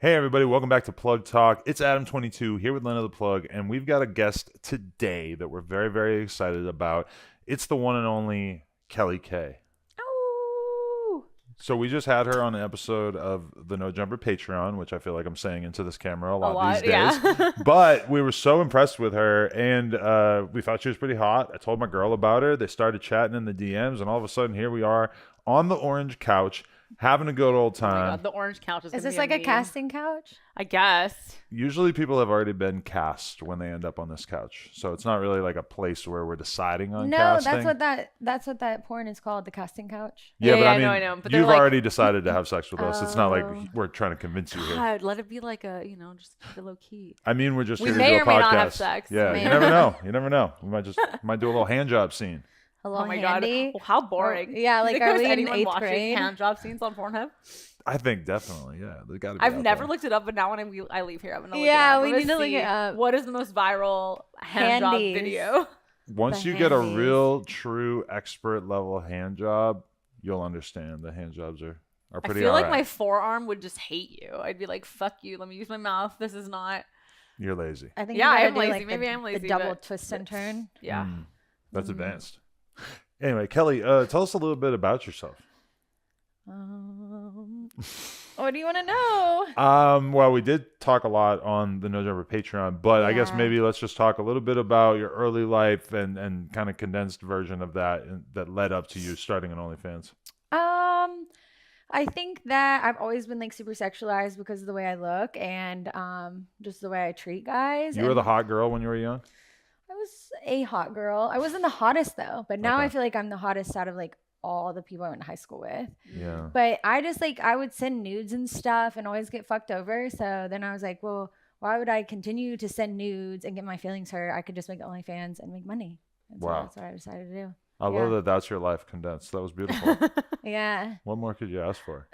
Hey everybody, welcome back to Plug Talk. It's Adam22 here with Lena the Plug, and we've got a guest today that we're very, very excited about. It's the one and only Kelly K. Oh. So we just had her on an episode of the No Jumper Patreon, which I feel like I'm saying into this camera a lot these days. Yeah. But we were so impressed with her, and we thought she was pretty hot. I told my girl about her. They started chatting in the DMs, and all of a sudden here we are on the orange couch, having a good old Oh my time. God, the orange couch is Is this like a meme. casting couch? I guess. Usually people have already been cast when they end up on this couch. So it's not really like a place where we're deciding on No, casting. that's what that porn is called, the casting couch. Yeah, Yeah, but yeah, I mean, I know. But they're you've like- already decided to have sex with us. It's not like Oh. we're trying to convince you here. God, let it be like a, just keep it low key. I mean, we're just We here may to do or a podcast. may not have sex. Yeah, May you or never may know. You never know. We might do a little hand job scene. A little Oh my handy. God. Well, how boring. Yeah, You like, think are there's we in anyone 8th watching grade? hand job scenes on Pornhub? I think definitely, yeah. They got to be I've out never there. looked it up, but now when I leave here, I'm gonna look Yeah, it up. we I'm gonna need to look see it up. What is the most viral hand job Handies. video? Once the you get a handies. real, true expert level hand job, you'll understand that hand jobs are I pretty feel like alright. my forearm would just hate you. I'd be like, "Fuck you. Let me use my mouth. This is not." You're lazy. I think Yeah, you gotta I'm do, lazy. like, Maybe the, I'm lazy, The double but- twist and turn. Yeah. That's Mm. advanced. Anyway, Kelly, tell us a little bit about yourself. What do you want to know? Well, we did talk a lot on the No Jumper Patreon, but I guess Yeah. maybe let's just talk a little bit about your early life and kind of condensed version of that that led up to you starting an OnlyFans. I think that I've always been like super sexualized because of the way I look and just the way I treat guys. You were and the hot girl when you were young? I was a hot girl. I wasn't the hottest though, but now Okay. I feel like I'm the hottest out of like all the people I went to high school with. Yeah. But I just like I would send nudes and stuff and always get fucked over. So then I was like, well, why would I continue to send nudes and get my feelings hurt? I could just make OnlyFans and make money. And so Wow. that's what I decided to do. I love that that's your life condensed. That was beautiful. Yeah. What more could you ask for?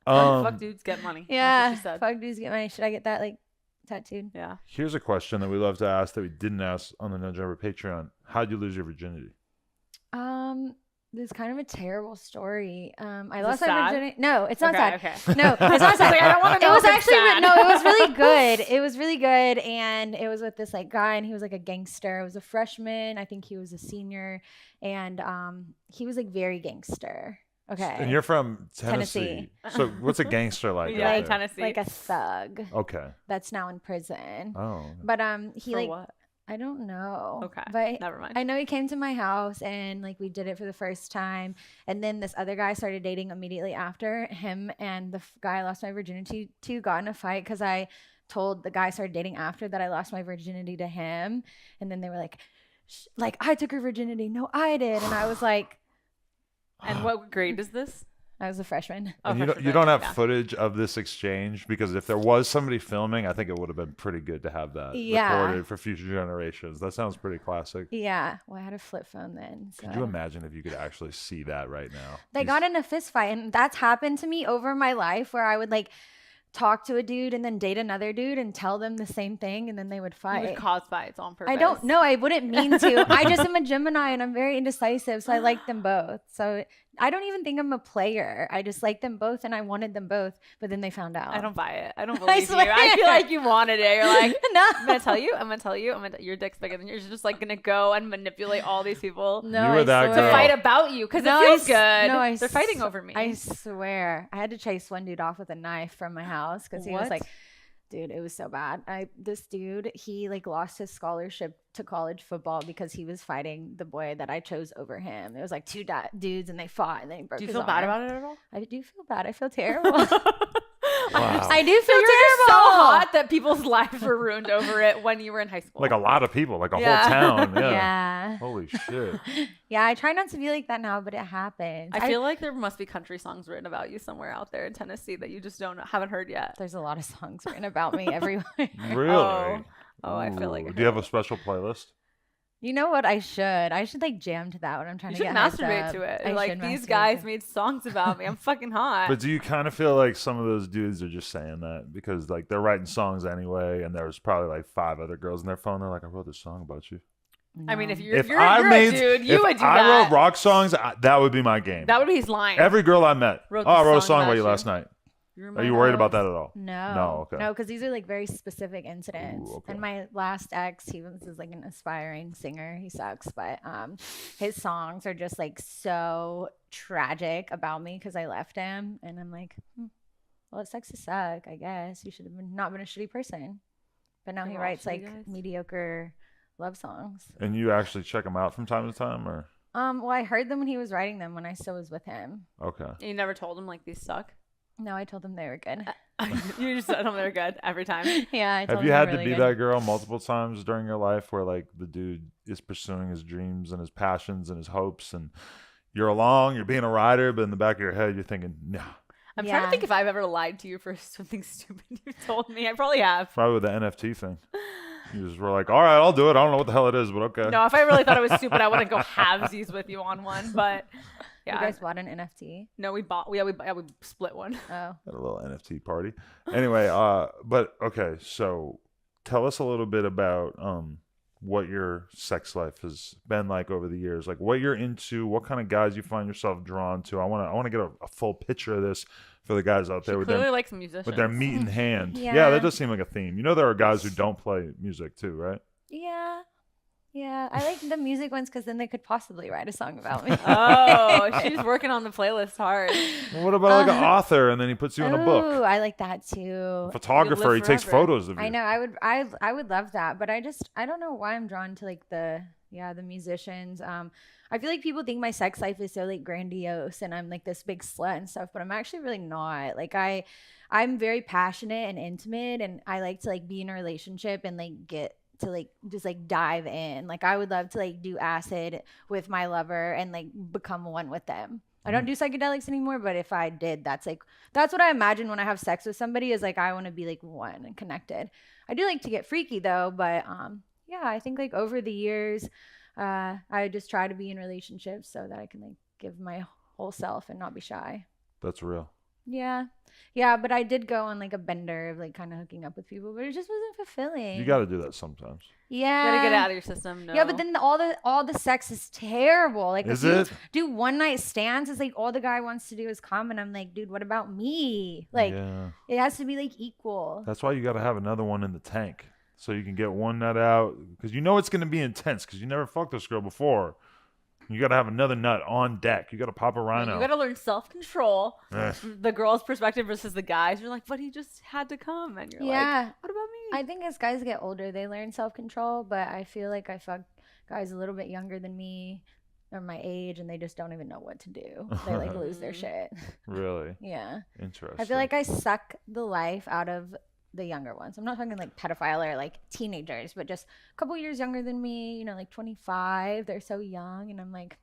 Fuck dudes, get money. Yeah. That's what she said. Fuck dudes get money. Should I get that like tattooed? Yeah. Here's a question that we love to ask that we didn't ask on the No Jumper Patreon. How'd you lose your virginity? This is kind of a terrible story. I Is lost it my sad? virginity. No, it's not Okay, sad. okay. No, it's not sad. Like, I don't wanna It know was if it's actually sad. no, it was really good. It was really good, and it was with this like guy, and he was like a gangster. It was a freshman. I think he was a senior, and he was like very gangster. Okay, And you're from Tennessee. Tennessee. So what's a gangster like? Yeah, out in there? Tennessee. like a thug Okay. that's now in prison. Oh. But he For like what? I don't know. Okay. But Never mind. I know he came to my house and like we did it for the first time. And then this other guy started dating immediately after. Him and the guy I lost my virginity to got in a fight because I told the guy I started dating after that I lost my virginity to him. And then they were like, like I took her virginity. No, I did. And I was like, And what grade is this? I was a freshman. Oh, And you freshman don't, you don't have yeah. footage of this exchange because if there was somebody filming, I think it would have been pretty good to have that Yeah. recorded for future generations. That sounds pretty classic. Yeah. Well, I had a flip phone then. So Could you imagine if you could actually see that right now? They These- got in a fist fight, and that's happened to me over my life where I would like talk to a dude and then date another dude and tell them the same thing, and then they would You fight. would cause fights on purpose. I don't know. I wouldn't mean to. I just am a Gemini and I'm very indecisive, so I like them both. So I don't even think I'm a player. I just like them both, and I wanted them both, but then they found out. I don't buy it. I don't I believe you. I feel swear. like you wanted it. You're like, No. I'm gonna tell you. I'm gonna tell you. Your dick's bigger than yours. You're just like gonna go and manipulate all these people No, You were I that swear. to girl. fight about you because No, it feels I s- good. no, I They're fighting s- over me. I swear. I had to chase one dude off with a knife from my house because he was What? like, dude, it was so bad. This dude, he like lost his scholarship to college football because he was fighting the boy that I chose over him. It was like two dudes and they fought and then he broke Do you his feel bad arm. about it at all? I do feel bad. I feel terrible. Wow. I do So feel you're just so terrible. hot that people's lives were ruined over it when you were in high school. Like a lot of people, like a Yeah. whole town. Yeah. Yeah. Holy shit. Yeah, I try not to be like that now, but it happens. I feel like there must be country songs written about you somewhere out there in Tennessee that you just haven't heard yet. there's a lot of songs written about me everywhere. Really? Oh, I feel like I Ooh. Do you have heard a special playlist? You know what? I should like jam to that when I'm trying You to should get hyped masturbate up. to it. I Like should these masturbate guys to it. made songs about me. I'm fucking hot. But do you kind of feel like some of those dudes are just saying that because like they're writing songs anyway, and there's probably like 5 other girls in their phone. They're like, I wrote this song about you. I mean, No. if you're, If you're, I you're made, a dude, you if would do I that. wrote rock songs, that would be my game. That would be his line. Every girl I met, Wrote oh, I the wrote a song song about about you you. last night. You're Are you worried about that at all? No. No, okay. No, because these are like very specific incidents. Ooh, okay. And my last ex, he was is like an aspiring singer. He sucks, but his songs are just like so tragic about me because I left him. And I'm like, well, it sucks to suck, I guess. You should have not been a shitty person. But now he We're all writes shitty like guys. mediocre love songs. And you actually check them out from time to time, or Well, I heard them when he was writing them when I still was with him. okay? You never told him like these suck. No, I told him they were good. You just told him they're good every time. Yeah, I told Have him you they had were to really be good. that girl multiple times during your life where like the dude is pursuing his dreams and his passions and his hopes, and you're along, you're being a rider, but in the back of your head you're thinking, nah. I'm trying to Yeah. think if I've ever lied to you for something stupid you told me. I probably have. Probably with the NFT thing. You just were like, all right, I'll do it. I don't know what the hell it is, but okay. No, if I really thought it was stupid, I wouldn't go halvesies with you on one. But You yeah, guys bought an NFT? no, we split one. Oh. Had a little NFT party. Anyway, but okay, so tell us a little bit about what your sex life has been like over the years, like what you're into, what kind of guys you find yourself drawn to. I want to get a full picture of this for the guys out there with Clearly their likes musicians. with their meat in hand. Yeah. Yeah, that does seem like a theme. You know, there are guys who don't play music too, right? Yeah. Yeah. I like the music ones because then they could possibly write a song about me. Oh, she's working on the playlist hard. Well, what about like an author, and then he puts you in a book? Ooh, I like that too. Photographer, live he takes forever. photos of you. I know. I would love that, but I don't know why I'm drawn to like the musicians. I feel like people think my sex life is so like grandiose and I'm like this big slut and stuff, but I'm actually really not. Like I'm very passionate and intimate, and I like to like be in a relationship and like get to like just like dive in. Like I would love to like do acid with my lover and like become one with them. I don't do psychedelics anymore, but if I did, that's what I imagine when I have sex with somebody is like I want to be like one and connected. I do like to get freaky though, but yeah, I think like over the years, I just try to be in relationships so that I can like give my whole self and not be shy. That's real. Yeah, but I did go on like a bender of like kind of hooking up with people, but it just wasn't fulfilling. You got to do that sometimes. Yeah, Gotta get it out of your system. No. Yeah, but then all the sex is terrible. Like Is if you it? do one night stands, it's like all the guy wants to do is come, and I'm like, dude, what about me? Like Yeah. it has to be like equal. That's why you got to have another one in the tank so you can get one nut out, because you know it's going to be intense because you never fucked this girl before. You got to have another nut on deck. You got to pop a rhino. you gotta learn self-control. Eh. The girl's perspective versus the guys. You're like, but he just had to come, and you're Yeah. like, what about me? I think as guys get older, they learn self control, but I feel like I fuck guys a little bit younger than me or my age, and they just don't even know what to do. They like lose their shit. Really Yeah. interesting. I feel like I suck the life out of the younger ones. I'm not talking like pedophile or like teenagers, but just a couple years younger than me, you know, like 25. They're so young, and I'm like,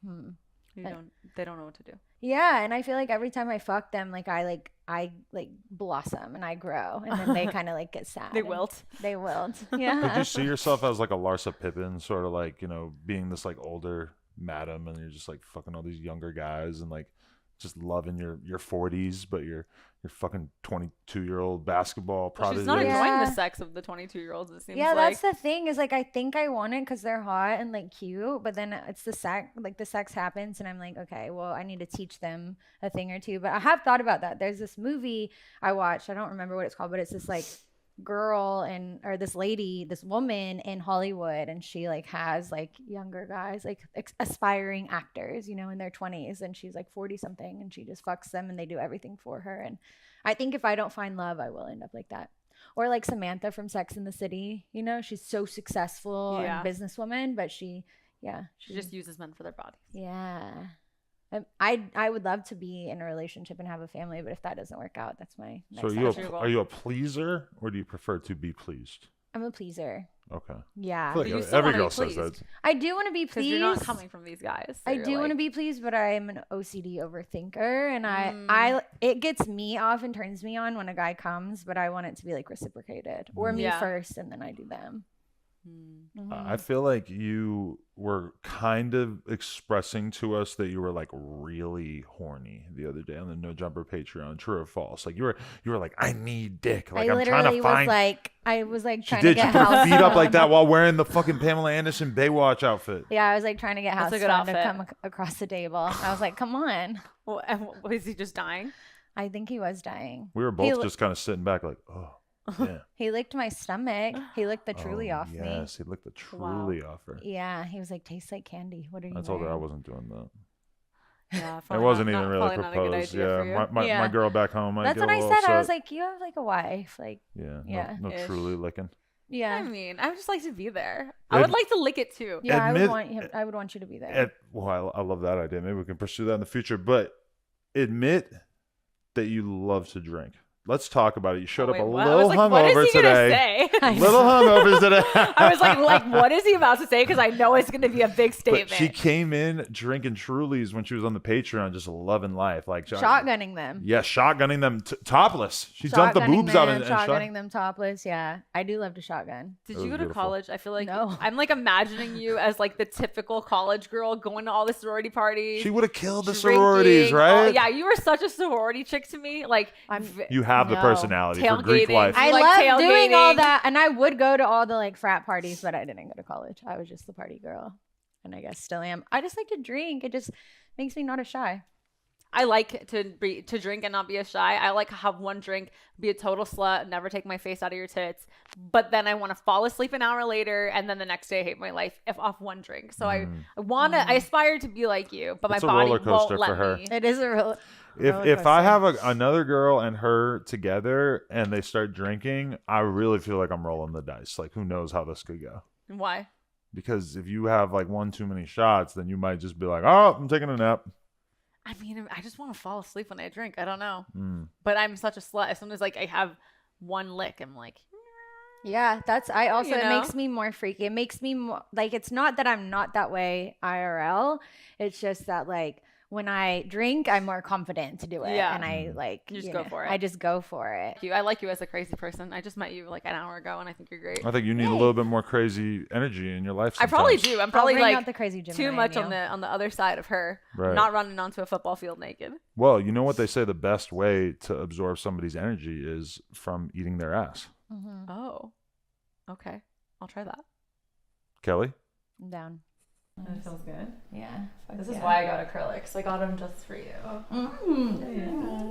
They don't know what to do. Yeah, and I feel like every time I fuck them, like I blossom and I grow, and then they kind of like get sad. They and wilt. They wilt. Did Yeah. you see yourself as like a Larsa Pippen, sort of like, you know, being this like older madam, and you're just like fucking all these younger guys and like just loving your 40s, but you're fucking 22-year-old basketball Well, prodigy. she's not Yeah. enjoying the sex of the 22-year-olds. It seems Yeah, like. that's the thing is like I think I want it because they're hot and like cute, but then it's the sex, like the sex happens, and I'm like, okay, well, I need to teach them a thing or two. But I have thought about that. There's this movie I watched. I don't remember what it's called, but it's this like girl or this lady, this woman in Hollywood, and she like has like younger guys, like aspiring actors, you know, in their 20s, and she's like 40 something, and she just fucks them and they do everything for her. And I think if I don't find love, I will end up like that. Or like Samantha from Sex and the City, you know, she's so successful Yeah. and businesswoman, but she She just uses men for their bodies. yeah. I would love to be in a relationship and have a family, but if that doesn't work out, that's my So next are you, option. are you a pleaser, or do you prefer to be pleased? I'm a pleaser. Okay. I Yeah. feel But you like still every wanna be girl says pleased. that. I do want to be Because pleased. you're not coming from these guys. so I you're do want to like- be pleased, but I'm an OCD overthinker, and I it gets me off and turns me on when a guy comes, but I want it to be like reciprocated, or me Yeah. first, and then I do them. I feel like you were kind of expressing to us that you were like really horny the other day on the No Jumper Patreon. True or false? Like you were like, I need dick. Like I I'm trying literally to find. I was like She trying did. to She get put her house feet up like phone. that while wearing the fucking Pamela Anderson Baywatch outfit. Yeah, I was like trying to get house That's a good phone to outfit. come across the table. I was like, come on. Well, and was he just dying? I think he was dying. We were He both li- just kind of sitting back like, oh, yeah. He licked my stomach. He licked the Truly Oh, off me. Yes, he licked the Truly off her. Yeah, he was like, tastes like candy. What are you I told her I wearing?" wasn't doing that. Yeah, It probably wasn't not, even really probably not a good proposed. idea for Yeah, you. my Yeah. girl back home might That's get what a I little said. I was upset. like, you have like a wife. Like, Yeah, Yeah. no Ish. Truly licking. I yeah. mean, I would just like to be there. I would like to lick it too. Yeah, Admit- I would want you to be there. Well, I love that idea. Maybe we can pursue that in the future. But admit that you love to drink. Let's talk about it. You showed up a Wait, what? I little was like, what hungover is he gonna today. say? Little hungover today. I was like, what is he about to say? Because I know it's gonna be a big statement. But she came in drinking Trulies when she was on the Patreon, just loving life, like Shotgunning them. Yeah, shotgunning them topless. She dumped the boobs out and shotgunning them topless. Yeah, I do love to shotgun. Did It was you go to beautiful. college? I feel like No. I'm like imagining you as like the typical college girl going to all the sorority parties. She would have killed the drinking, sororities, right? yeah, you were such a sorority chick to me. Like, You have the No. personality for Greek Tailgating. life. I like love doing all tailgating. that, and I would go to all the like frat parties, but I didn't go to college. I was just the party girl, and I guess still am. I just like to drink. It just makes me not as shy. I like to drink and not be as shy. I like have one drink, be a total slut, never take my face out of your tits. But then I want to fall asleep an hour later, and then the next day I hate my life if off one drink. So I I aspire to be like you, but It's a my body roller coaster won't let for her. me. It is a real. If I have another girl and her together and they start drinking, I really feel like I'm rolling the dice. Like, who knows how this could go? Why? Because if you have like one too many shots, then you might just be like, oh, I'm taking a nap. I mean, I just want to fall asleep when I drink. I don't know, Mm. but I'm such a slut. As soon as like I have one lick, I'm like, Yeah, I also, You it know? makes me more freaky. It makes me more, like, it's not that I'm not that way IRL. It's just that, like, when I drink, I'm more confident to do it. Yeah. And I, like, You just go for it. I just go for it. I like you as a crazy person. I just met you like an hour ago, and I think you're great. I think you need a Yay. little bit more crazy energy in your life. I probably sometimes. do. I'm I'll probably bring like out the crazy Gemini too in much you. on the other side of her, Right. not running onto a football field naked. Well, you know what they say the best way to absorb somebody's energy is from eating their ass. Mhm. Oh, okay. I'll try that. Kelly? I'm down. That feels good. Yeah. This is why I got acrylics. I got them just for you. Mm.